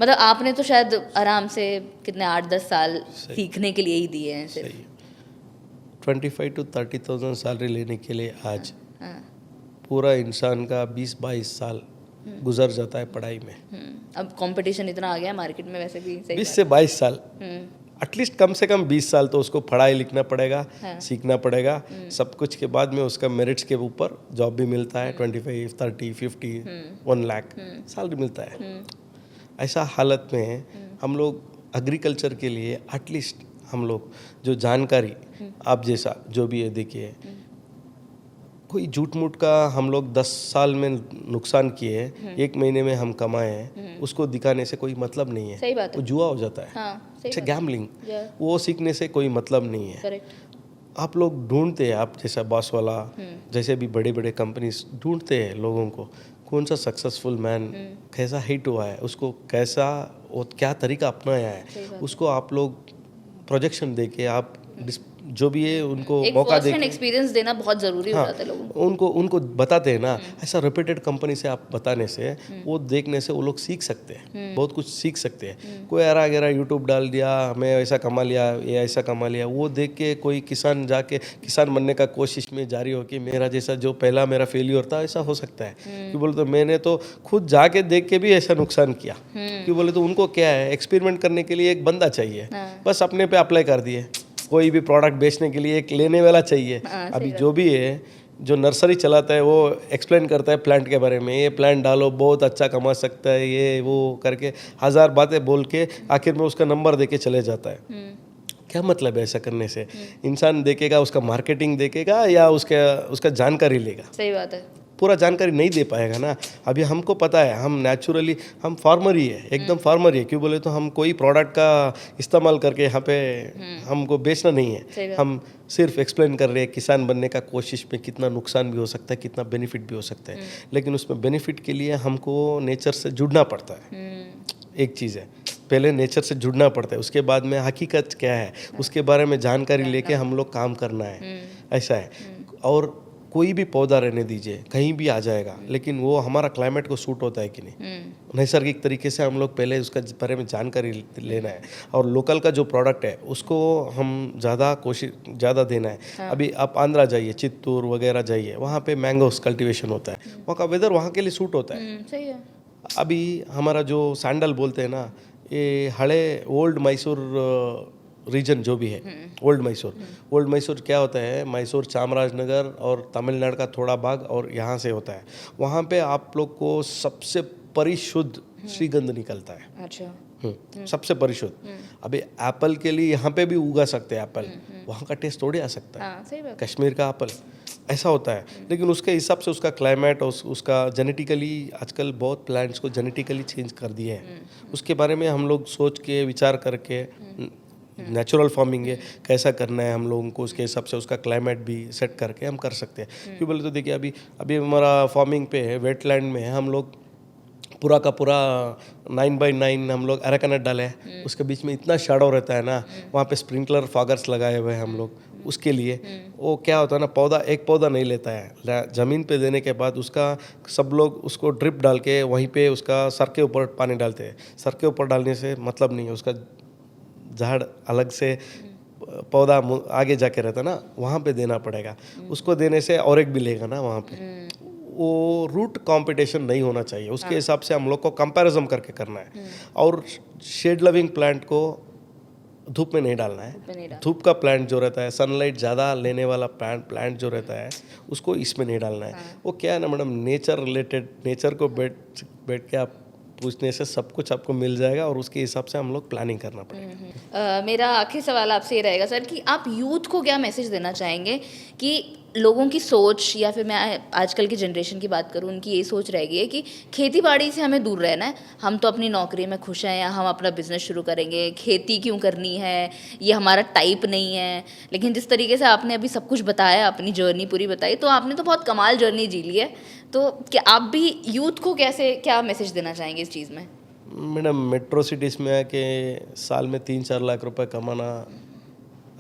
मतलब आपने तो शायद आराम से कितने 8-10 साल सीखने के लिए ही दिए हैं सिर्फ। 25 to 30,000 सैलरी लेने के लिए आज पूरा इंसान का 20-22 साल गुजर जाता है पढ़ाई में। अब कंपटीशन इतना आ गया है मार्केट में, वैसे भी 20 से 22 साल, एटलीस्ट कम से कम 20 साल तो उसको पढ़ाई लिखना पड़ेगा, सीखना पड़ेगा। सब कुछ के बाद में उसका मेरिट्स के ऊपर जॉब भी मिलता है। 25, 30, 50, 1 लाख सैलरी मिलता है। ऐसा हालत में हम लोग एग्रीकल्चर के लिए एटलीस्ट हम लोग जो जानकारी आप जैसा जो भी है, देखिए कोई झूठ मूठ का हम लोग 10 साल में नुकसान किए, 1 महीने में हम कमाए, उसको दिखाने से कोई मतलब नहीं है। सही बात है। वो जुआ हो जाता है। अच्छा, गैम्बलिंग, वो सीखने से कोई मतलब नहीं है। करेक्ट। आप लोग ढूंढते हैं, आप जैसा बॉस वाला जैसे भी बड़े बड़े कंपनीज ढूंढते हैं लोगों को, कौन सा सक्सेसफुल मैन कैसा हिट हुआ है, उसको कैसा और क्या तरीका अपनाया है, उसको आप लोग प्रोजेक्शन देके आप जो भी है उनको मौका देके एक्सपीरियंस देना बहुत जरूरी हो जाता है लोगों को। उनको बताते हैं ना। ऐसा रेप्यूटेड कंपनी से आप बताने से, वो देखने से वो लोग सीख सकते हैं, बहुत कुछ सीख सकते हैं। कोई अरा गहरा यूट्यूब डाल दिया, हमें ऐसा कमा लिया, ये ऐसा कमा लिया, वो देख के कोई किसान जाके किसान बनने का कोशिश में जारी हो कि मेरा जैसा जो पहला मेरा फेलियर था ऐसा हो सकता है। कि बोले तो मैंने तो खुद जाके देख के भी ऐसा नुकसान किया। कि बोले तो उनको क्या है, एक्सपेरिमेंट करने के लिए एक बंदा चाहिए, बस अपने पे अप्लाई कर दिए। कोई भी प्रोडक्ट बेचने के लिए एक लेने वाला चाहिए। अभी जो भी है जो नर्सरी चलाता है वो एक्सप्लेन करता है प्लांट के बारे में, ये प्लांट डालो बहुत अच्छा कमा सकता है, ये वो करके 1000 बातें बोल के आखिर में उसका नंबर दे के चले जाता है। क्या मतलब है ऐसा करने से? इंसान देखेगा, उसका मार्केटिंग देखेगा या उसका जानकारी लेगा? सही बात है। पूरा जानकारी नहीं दे पाएगा ना। अभी हमको पता है, हम नेचुरली हम फार्मर ही है, एकदम फार्मर ही है। क्यों बोले तो हम कोई प्रोडक्ट का इस्तेमाल करके यहाँ पे हमको बेचना नहीं है, हम सिर्फ एक्सप्लेन कर रहे हैं किसान बनने का कोशिश में कितना नुकसान भी हो सकता है, कितना बेनिफिट भी हो सकता है। लेकिन उसमें बेनिफिट के लिए हमको नेचर से जुड़ना पड़ता है। एक चीज़ है, पहले नेचर से जुड़ना पड़ता है, उसके बाद में हकीकत क्या है उसके बारे में जानकारी लेके हम लोग काम करना है, ऐसा है। और कोई भी पौधा रहने दीजिए, कहीं भी आ जाएगा, लेकिन वो हमारा क्लाइमेट को सूट होता है कि नहीं, नैसर्गिक तरीके से हम लोग पहले उसका बारे में जानकारी लेना है। और लोकल का जो प्रोडक्ट है उसको हम ज़्यादा देना है। अभी आप आंध्रा जाइए, चित्तूर वगैरह जाइए, वहाँ पे मैंगोस कल्टीवेशन होता है, वहाँ का वेदर वहाँ के लिए सूट होता है। सही है। अभी हमारा जो सैंडल बोलते हैं ना, ये हड़े ओल्ड मैसूर रीजन जो भी है, ओल्ड मैसूर क्या होता है, मैसूर चामराजनगर और तमिलनाडु का थोड़ा भाग और यहाँ से होता है। वहाँ पे आप लोग को सबसे परिशुद्ध श्रीगंध निकलता है। अच्छा। सबसे परिशुद्ध। अभी एप्पल के लिए यहाँ पे भी उगा सकते हैं एप्पल, वहाँ का टेस्ट थोड़ी आ सकता है। सही बात। कश्मीर का एप्पल ऐसा होता है, लेकिन उसके हिसाब से उसका क्लाइमेट और उसका जेनेटिकली, आजकल बहुत प्लांट्स को जेनेटिकली चेंज कर दिए हैं। उसके बारे में हम लोग सोच के विचार करके, नेचुरल फार्मिंग है, कैसा करना है हम लोगों को, उसके हिसाब से उसका क्लाइमेट भी सेट करके हम कर सकते हैं। क्यों बोले तो देखिए, अभी हमारा फार्मिंग पे है, वेटलैंड में है, हम लोग पूरा का पूरा 9x9 हम लोग एराकनेट डाले हैं। उसके बीच में इतना शैडो रहता है ना, वहाँ पे स्प्रिंकलर फॉगर्स लगाए हुए हैं हम लोग उसके लिए। वो क्या होता है ना, एक पौधा नहीं लेता है, ज़मीन पे देने के बाद उसका सब लोग उसको ड्रिप डाल के वहीं पे उसका सर के ऊपर पानी डालते हैं। सर के ऊपर डालने से मतलब नहीं है, उसका झाड़ अलग से पौधा आगे जाके रहता ना, वहाँ पे देना पड़ेगा। उसको देने से और एक भी लेगा ना वहाँ पे, वो रूट कंपटीशन नहीं होना चाहिए। उसके हिसाब से हम लोग को कंपैरिजन करके करना है। और शेड लविंग प्लांट को धूप में नहीं डालना है। धूप का प्लांट जो रहता है, सनलाइट ज़्यादा लेने वाला प्लांट जो रहता है, उसको इसमें नहीं डालना है। वो क्या है ना मैडम, नेचर रिलेटेड, नेचर को बैठ के आप पूछने से सब कुछ आपको मिल जाएगा और उसके हिसाब से हम लोग प्लानिंग करना पड़ेगा। मेरा आखिरी सवाल आपसे ये रहेगा सर कि आप यूथ को क्या मैसेज देना चाहेंगे कि लोगों की सोच, या फिर मैं आजकल की जनरेशन की बात करूं, उनकी यही सोच रह गई है कि खेती बाड़ी से हमें दूर रहना है, हम तो अपनी नौकरी में खुश हैं या हम अपना बिजनेस शुरू करेंगे, खेती क्यों करनी है, ये हमारा टाइप नहीं है। लेकिन जिस तरीके से आपने अभी सब कुछ बताया, अपनी जर्नी पूरी बताई, तो आपने तो बहुत कमाल जर्नी जी ली है। तो क्या आप भी यूथ को क्या मैसेज देना चाहेंगे इस चीज़ में? मैडम, मेट्रो सिटीज़ में आके साल में 3-4 लाख रुपए कमाना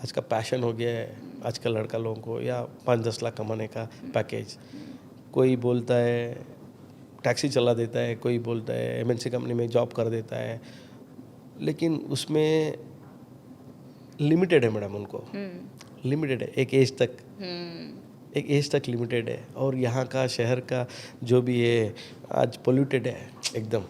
आज का पैशन हो गया है आजकल लड़का लोगों को, या 5-10 लाख कमाने का पैकेज। कोई बोलता है टैक्सी चला देता है, कोई बोलता है एमएनसी कंपनी में जॉब कर देता है, लेकिन उसमें लिमिटेड है मैडम, उनको लिमिटेड है, एक एज तक लिमिटेड है। और यहाँ का शहर का जो भी है आज पोल्यूटेड है एकदम।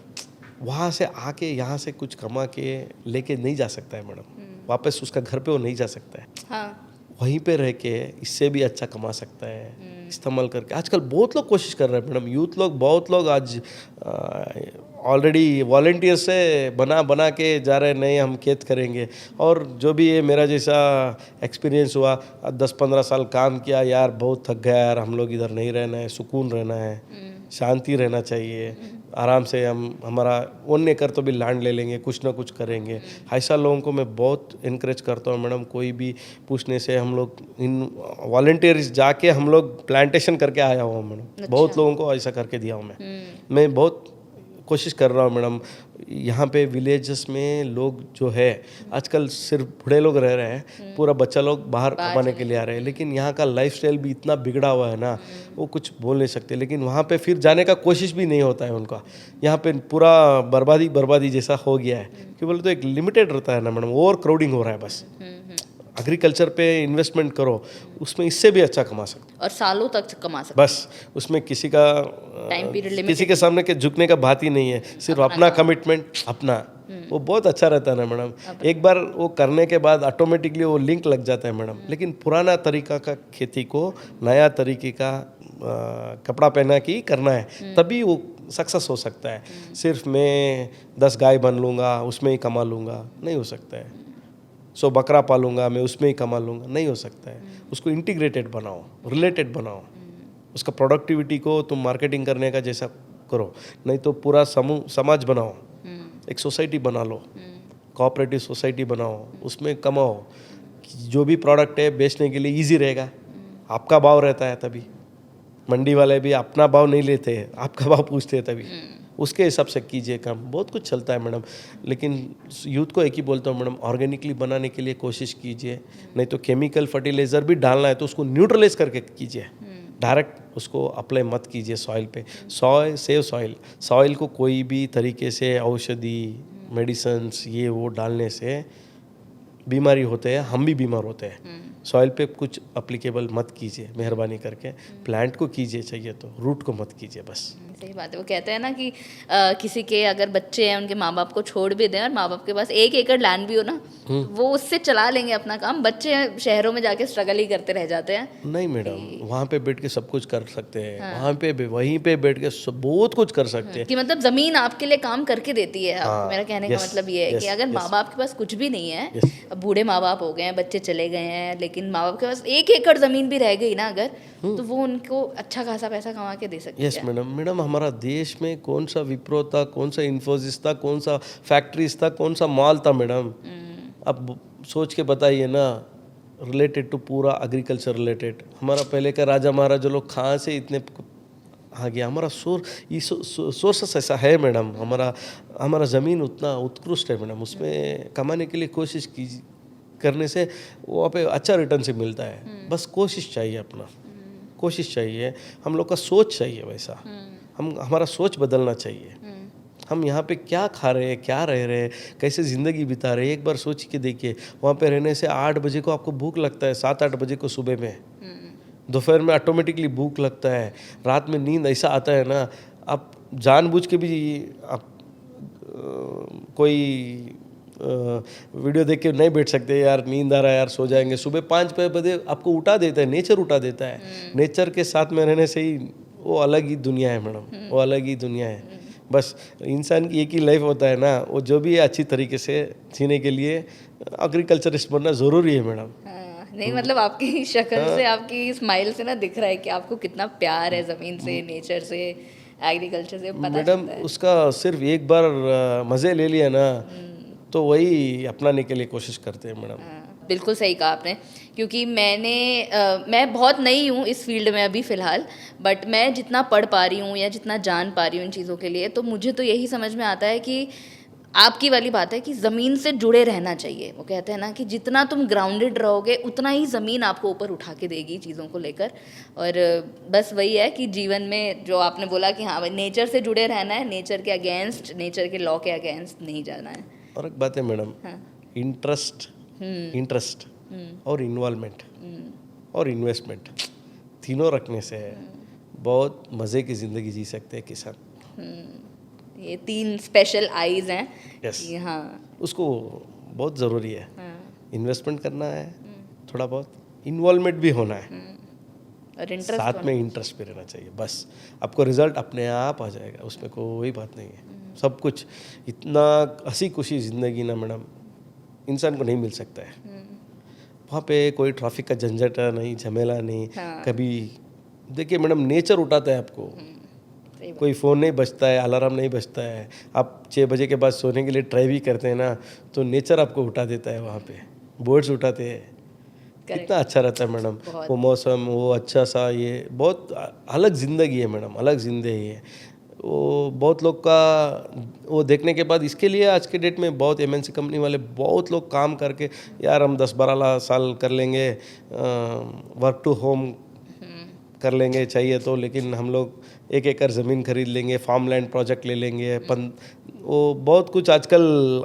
वहाँ से आके यहाँ से कुछ कमा के लेके नहीं जा सकता है मैडम, वापस उसका घर पे वो नहीं जा सकता है। हाँ। वहीं पे रह के इससे भी अच्छा कमा सकता है इस्तेमाल करके। आजकल बहुत लोग कोशिश कर रहे हैं मैडम, यूथ लोग, बहुत लोग आज ऑलरेडी वॉलंटियर से बना के जा रहे हैं, नहीं हम खेत करेंगे। और जो भी ये मेरा जैसा एक्सपीरियंस हुआ, 10-15 साल काम किया, यार बहुत थक गया यार, हम लोग इधर नहीं रहना है, सुकून रहना है, शांति रहना चाहिए, आराम से हम हमारा ओन कर तो भी लैंड ले लेंगे, कुछ ना कुछ करेंगे। ऐसा लोगों को मैं बहुत इनकरेज करता हूँ मैडम। कोई भी पूछने से हम लोग इन वॉलंटियर्स जाके हम लोग प्लांटेशन करके आया हुआ हूँ मैडम। अच्छा। बहुत लोगों को ऐसा करके दिया हूँ मैं बहुत कोशिश कर रहा हूँ मैडम। यहाँ पे विलेजेस में लोग जो है आजकल सिर्फ बूढ़े लोग रह रहे हैं, पूरा बच्चा लोग बाहर कमाने के लिए आ रहे हैं। लेकिन यहाँ का लाइफस्टाइल भी इतना बिगड़ा हुआ है ना, वो कुछ बोल नहीं सकते। लेकिन वहाँ पे फिर जाने का कोशिश भी नहीं होता है उनका। यहाँ पे पूरा बर्बादी जैसा हो गया है। क्यों बोले तो एक लिमिटेड रहता है ना मैडम, ओवर क्राउडिंग हो रहा है बस। एग्रीकल्चर पे इन्वेस्टमेंट करो, उसमें इससे भी अच्छा कमा सकते और सालों तक कमा सकते बस। उसमें किसी का टाइम पीरियड किसी के सामने के झुकने का बात ही नहीं है, सिर्फ अपना कमिटमेंट अपना, वो बहुत अच्छा रहता है ना मैडम। एक बार वो करने के बाद ऑटोमेटिकली वो लिंक लग जाता है मैडम। लेकिन पुराना तरीका का खेती को नया तरीके का कपड़ा पहना के ही करना है, तभी वो सक्सेस हो सकता है। सिर्फ मैं 10 गाय बन लूँगा उसमें ही कमा लूँगा, नहीं हो सकता है। 100 बकरा पालूंगा मैं उसमें ही कमा लूँगा, नहीं हो सकता है। उसको इंटीग्रेटेड बनाओ, रिलेटेड बनाओ, उसका प्रोडक्टिविटी को तुम मार्केटिंग करने का जैसा करो, नहीं तो पूरा समूह समाज बनाओ, एक सोसाइटी बना लो, कोऑपरेटिव सोसाइटी बनाओ, उसमें कमाओ। जो भी प्रोडक्ट है बेचने के लिए इजी रहेगा, आपका भाव रहता है, तभी मंडी वाले भी अपना भाव नहीं लेते, आपका भाव पूछते हैं, तभी उसके हिसाब से कीजिए काम। बहुत कुछ चलता है मैडम, लेकिन यूथ को एक ही बोलता हूँ मैडम, ऑर्गेनिकली बनाने के लिए कोशिश कीजिए, नहीं तो केमिकल फर्टिलाइज़र भी डालना है तो उसको न्यूट्रलाइज करके कीजिए, डायरेक्ट उसको अप्लाई मत कीजिए सॉइल पे। सेव सॉइल को कोई भी तरीके से औषधि मेडिसिन्स ये वो डालने से बीमारी होते हैं, हम भी बीमार होते हैं। सॉइल पे कुछ अप्लीकेबल मत कीजिए, मेहरबानी करके प्लांट को कीजिए, चाहिए तो रूट को मत कीजिए बस। सही बात है। वो कहते हैं ना कि किसी के अगर बच्चे हैं, उनके माँ बाप को छोड़ भी दें और माँ बाप के पास 1 एकड़ लैंड भी हो ना, वो उससे चला लेंगे अपना काम। बच्चे शहरों में जाके स्ट्रगल ही करते रह जाते हैं। नहीं मैडम, वहाँ पे बैठ के सब कुछ कर सकते हैं। हाँ। वहाँ पे वहीं पे बैठ के बहुत कुछ कर सकते हैं। कि मतलब जमीन आपके लिए काम करके देती है। हाँ, मेरा कहने का मतलब ये है कि अगर माँ बाप के पास कुछ भी नहीं है, बूढ़े माँ बाप हो गए हैं, बच्चे चले गए हैं, लेकिन माँ बाप के पास 1 एकड़ जमीन भी रह गई ना अगर, तो वो उनको अच्छा खासा पैसा कमा के दे सकते हैं। यस मैडम, हमारा देश में कौन सा विप्रो था, कौन सा इन्फोसिस था, कौन सा फैक्ट्रीज था, कौन सा मॉल था मैडम, अब सोच के बताइए ना। रिलेटेड टू पूरा एग्रीकल्चर रिलेटेड, हमारा पहले का राजा महाराजा लोग कहाँ से इतने आ गया। हमारा सोर्सेस ऐसा है मैडम, हमारा ज़मीन उतना उत्कृष्ट है मैडम, उसमें कमाने के लिए कोशिश कीजिए, करने से वहाँ पे अच्छा रिटर्न से मिलता है। बस कोशिश चाहिए, अपना कोशिश चाहिए, हम लोग का सोच चाहिए वैसा, हमारा सोच बदलना चाहिए। हम यहाँ पे क्या खा रहे हैं, क्या रह रहे हैं, कैसे ज़िंदगी बिता रहे हैं, एक बार सोच के देखिए। वहाँ पे रहने से 8 बजे को आपको भूख लगता है, 7-8 बजे को सुबह में, दोपहर में ऑटोमेटिकली भूख लगता है, रात में नींद ऐसा आता है ना, आप जानबूझ के भी आप कोई वीडियो देख के नहीं बैठ सकते, यार नींद आ रहा है यार, सो जाएंगे। सुबह 5 बजे आपको उठा देता है, नेचर उठा देता है। नेचर के साथ में रहने से ही वो अलग ही दुनिया है मैडम, वो अलग ही दुनिया है। बस इंसान की एक ही लाइफ होता है ना, वो जो भी है अच्छी तरीके से जीने के लिए एग्रीकल्चरिस्ट बनना ज़रूरी है मैडम। नहीं मतलब आपकी शक्ल से, आपकी स्माइल से ना दिख रहा है कि आपको कितना प्यार है ज़मीन से, नेचर से, एग्रीकल्चर से, पता मैडम उसका सिर्फ एक बार मज़े ले लिया ना, तो वही अपनाने के लिए कोशिश करते हैं मैडम। बिल्कुल सही कहा आपने, क्योंकि मैं बहुत नई हूँ इस फील्ड में अभी फ़िलहाल, बट मैं जितना पढ़ पा रही हूँ या जितना जान पा रही हूँ इन चीज़ों के लिए, तो मुझे तो यही समझ में आता है कि आपकी वाली बात है कि ज़मीन से जुड़े रहना चाहिए। वो कहते हैं ना कि जितना तुम ग्राउंडेड रहोगे उतना ही ज़मीन आपको ऊपर उठा के देगी चीज़ों को लेकर। और बस वही है कि जीवन में जो आपने बोला कि हाँ भाई नेचर से जुड़े रहना है, नेचर के अगेंस्ट, नेचर के लॉ के अगेंस्ट नहीं जाना है। और एक बात है मैडम, इंटरेस्ट और इन्वॉल्वमेंट और इन्वेस्टमेंट तीनों रखने से बहुत मज़े की ज़िंदगी जी सकते हैं किसान। ये 3 स्पेशल आईज हैं। यस, हाँ, उसको बहुत ज़रूरी है। इन्वेस्टमेंट करना है, थोड़ा बहुत इन्वॉल्वमेंट भी होना है, और इंटरेस्ट साथ में इंटरेस्ट भी रहना चाहिए। बस आपको रिजल्ट अपने आप आ जाएगा, उसमें कोई बात नहीं है। सब कुछ इतना हंसी खुशी ज़िंदगी ना मैडम इंसान को नहीं मिल सकता है। वहाँ पे कोई ट्रैफिक का झंझट नहीं, झमेला नहीं। कभी देखिए मैडम, नेचर उठाता है आपको, कोई फ़ोन नहीं बजता है, अलार्म नहीं बजता है। आप 6 बजे के बाद सोने के लिए ट्राई भी करते हैं ना, तो नेचर आपको उठा देता है, वहाँ पे बर्ड्स उठाते हैं। कितना अच्छा रहता है मैडम वो मौसम, वो अच्छा सा, ये बहुत अलग ज़िंदगी है मैडम, अलग ज़िंदगी है वो। बहुत लोग का वो देखने के बाद, इसके लिए आज के डेट में बहुत MNC कंपनी वाले बहुत लोग काम करके, यार हम 10-12 साल कर लेंगे, वर्क टू होम कर लेंगे चाहिए तो, लेकिन हम लोग 1 एकड़ ज़मीन खरीद लेंगे, फार्म लैंड प्रोजेक्ट ले लेंगे। वो बहुत कुछ आजकल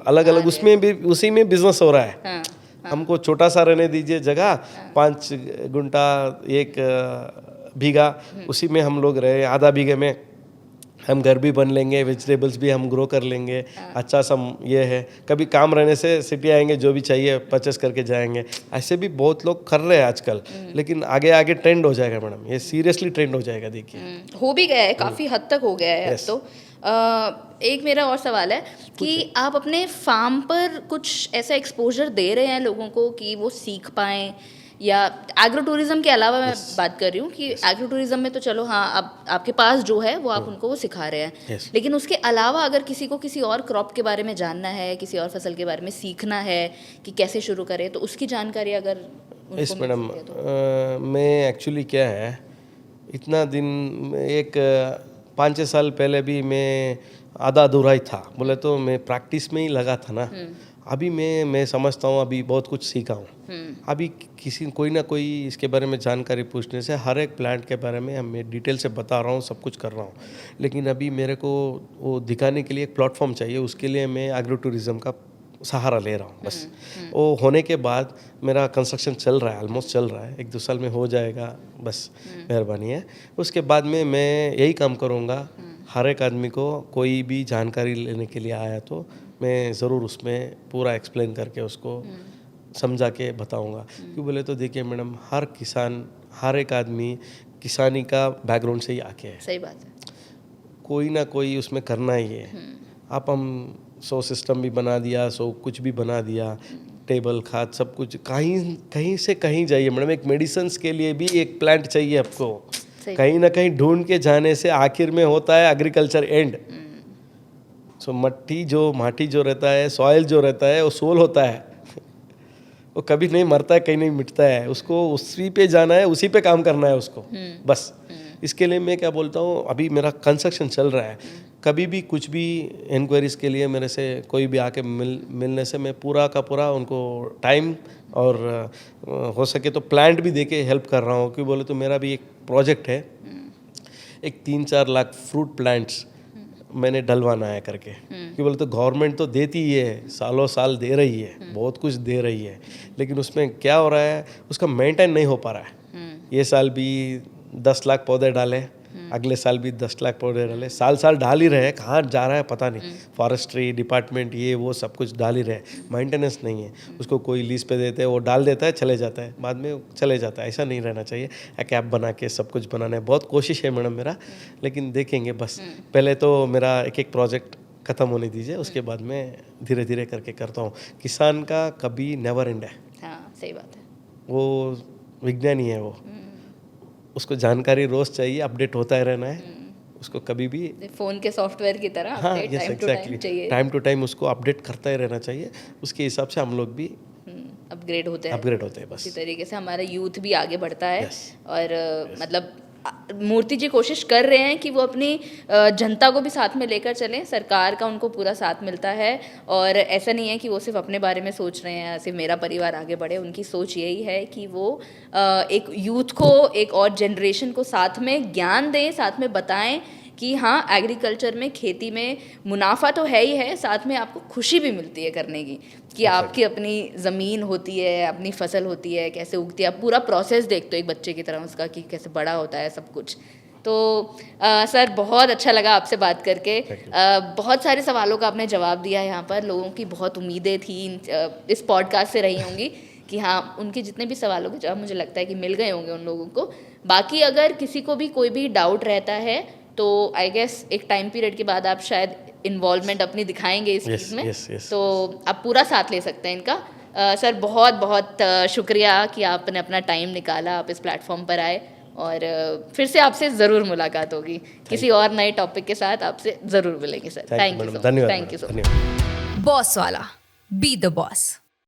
अलग अलग उसमें भी, उसी में बिजनेस हो रहा है। हमको छोटा सा रहने दीजिए जगह, 5 गुंठा 1 बीघा, उसी में हम लोग रहे, आधा बीघे में हम घर भी बन लेंगे, वेजिटेबल्स भी हम ग्रो कर लेंगे, अच्छा सा ये है, कभी काम रहने से सिटी आएंगे, जो भी चाहिए परचेस करके जाएंगे। ऐसे भी बहुत लोग कर रहे हैं आजकल, लेकिन आगे आगे ट्रेंड हो जाएगा मैडम, ये सीरियसली ट्रेंड हो जाएगा, देखिए हो भी गया है, काफ़ी हद तक हो गया है अब तो। एक मेरा और सवाल है कि आप अपने फार्म पर कुछ ऐसा एक्सपोजर दे रहे हैं लोगों को कि वो सीख पाएँ, या एग्रो टूरिज्म के अलावा मैं बात कर रही हूँ कि एग्रो टूरिज्म में तो चलो हाँ, अब आपके पास जो है वो आप उनको वो सिखा रहे हैं, लेकिन उसके अलावा अगर किसी को किसी और क्रॉप के बारे में जानना है, किसी और फसल के बारे में सीखना है कि कैसे शुरू करें, तो उसकी जानकारी अगर यस मैडम, मैं एक्चुअली क्या है, इतना दिन एक 5-6 साल पहले भी मैं आधा अधूरा ही था, बोले तो मैं प्रैक्टिस में ही लगा था ना। अभी मैं समझता हूँ अभी बहुत कुछ सीखा हूँ। अभी किसी कोई ना कोई इसके बारे में जानकारी पूछने से हर एक प्लांट के बारे में मैं डिटेल से बता रहा हूँ, सब कुछ कर रहा हूँ, लेकिन अभी मेरे को वो दिखाने के लिए एक प्लेटफॉर्म चाहिए, उसके लिए मैं एग्रो टूरिज्म का सहारा ले रहा हूँ बस। वो होने के बाद मेरा कंस्ट्रक्शन चल रहा है, ऑलमोस्ट चल रहा है, 1-2 साल में हो जाएगा, बस मेहरबानी है। उसके बाद में मैं यही काम करूँगा, हर एक आदमी को कोई भी जानकारी लेने के लिए आया तो मैं ज़रूर उसमें पूरा एक्सप्लेन करके उसको समझा के बताऊंगा। क्यों बोले तो देखिए मैडम, हर किसान, हर एक आदमी किसानी का बैकग्राउंड से ही आके है, सही बात है, कोई ना कोई उसमें करना ही है। आप हम 100 सिस्टम भी बना दिया, 100 कुछ भी बना दिया, टेबल खाद सब कुछ, कहीं से कहीं जाइए मैडम, एक मेडिसिन्स के लिए भी एक प्लांट चाहिए आपको, कहीं ना कहीं ढूंढ के जाने से आखिर में होता है एग्रीकल्चर एंड। सो माटी जो रहता है, सॉइल जो रहता है, वो सोल होता है, वो कभी नहीं मरता है, कहीं नहीं मिटता है, उसको उसी पे जाना है, उसी पे काम करना है उसको, बस। इसके लिए मैं क्या बोलता हूँ, अभी मेरा कंस्ट्रक्शन चल रहा है, कभी भी कुछ भी इंक्वायरीज़ के लिए मेरे से कोई भी आके मिलने से मैं पूरा का पूरा उनको टाइम और हो सके तो प्लांट भी दे के हेल्प कर रहा हूँ। क्यों बोले तो मेरा भी एक प्रोजेक्ट है, एक 3-4 लाख फ्रूट प्लांट्स मैंने डलवाना है करके। क्यों बोले तो गवर्नमेंट तो देती ही है, सालों साल दे रही है, बहुत कुछ दे रही है, लेकिन उसमें क्या हो रहा है, उसका मेंटेन नहीं हो पा रहा है। ये साल भी 10 लाख पौधे डाले, अगले साल भी 10 लाख पौधे डाले, साल डाल ही रहे, कहाँ जा रहा है पता नहीं। फॉरेस्ट्री डिपार्टमेंट ये वो सब कुछ डाल ही रहे, मेंटेनेंस नहीं है। उसको कोई लीज पे देते हैं, वो डाल देता है, चले जाता है, बाद में चले जाता है। ऐसा नहीं रहना चाहिए। एक ऐप बना के सब कुछ बनाना है, बहुत कोशिश है मैडम मेरा, लेकिन देखेंगे बस। पहले तो मेरा एक प्रोजेक्ट ख़त्म होने दीजिए, उसके बाद में धीरे धीरे करके करता हूँ। किसान का कभी नेवर एंड है। हाँ, सही बात है। वो विज्ञानी है, वो उसको जानकारी रोज चाहिए, अपडेट होता ही रहना है उसको, कभी भी फोन के सॉफ्टवेयर की तरह। हाँ, yes exactly, time to time उसको अपडेट करता ही रहना चाहिए। उसके हिसाब से हम लोग भी अपग्रेड होते हैं बस। इसी तरीके से हमारा यूथ भी आगे बढ़ता है। और मतलब मूर्ति जी कोशिश कर रहे हैं कि वो अपनी जनता को भी साथ में लेकर चलें, सरकार का उनको पूरा साथ मिलता है। और ऐसा नहीं है कि वो सिर्फ अपने बारे में सोच रहे हैं, सिर्फ मेरा परिवार आगे बढ़े। उनकी सोच यही है कि वो एक यूथ को, एक और जनरेशन को साथ में ज्ञान दें, साथ में बताएं कि हाँ, एग्रीकल्चर में, खेती में मुनाफा तो है ही है, साथ में आपको खुशी भी मिलती है करने की, कि आपकी अपनी ज़मीन होती है, अपनी फसल होती है, कैसे उगती है, आप पूरा प्रोसेस देखते हो एक बच्चे की तरह उसका, कि कैसे बड़ा होता है सब कुछ। तो सर, बहुत अच्छा लगा आपसे बात करके। बहुत सारे सवालों का आपने जवाब दिया यहाँ पर। लोगों की बहुत उम्मीदें थी इस पॉडकास्ट से रही होंगी कि हाँ, उनके जितने भी सवालों के जवाब मुझे लगता है कि मिल गए होंगे उन लोगों को। बाकी अगर किसी को भी कोई भी डाउट रहता है तो आई गेस एक टाइम पीरियड के बाद आप शायद इन्वॉल्वमेंट अपनी दिखाएंगे इस चीज़ में। तो आप पूरा साथ ले सकते हैं इनका। सर, बहुत बहुत शुक्रिया कि आपने अपना टाइम निकाला, आप इस प्लेटफॉर्म पर आए। और फिर से आपसे ज़रूर मुलाकात होगी किसी और नए टॉपिक के साथ, आपसे ज़रूर मिलेंगे sir. Thank you so much. धन्यवाद। बॉस वाला, बी द बॉस।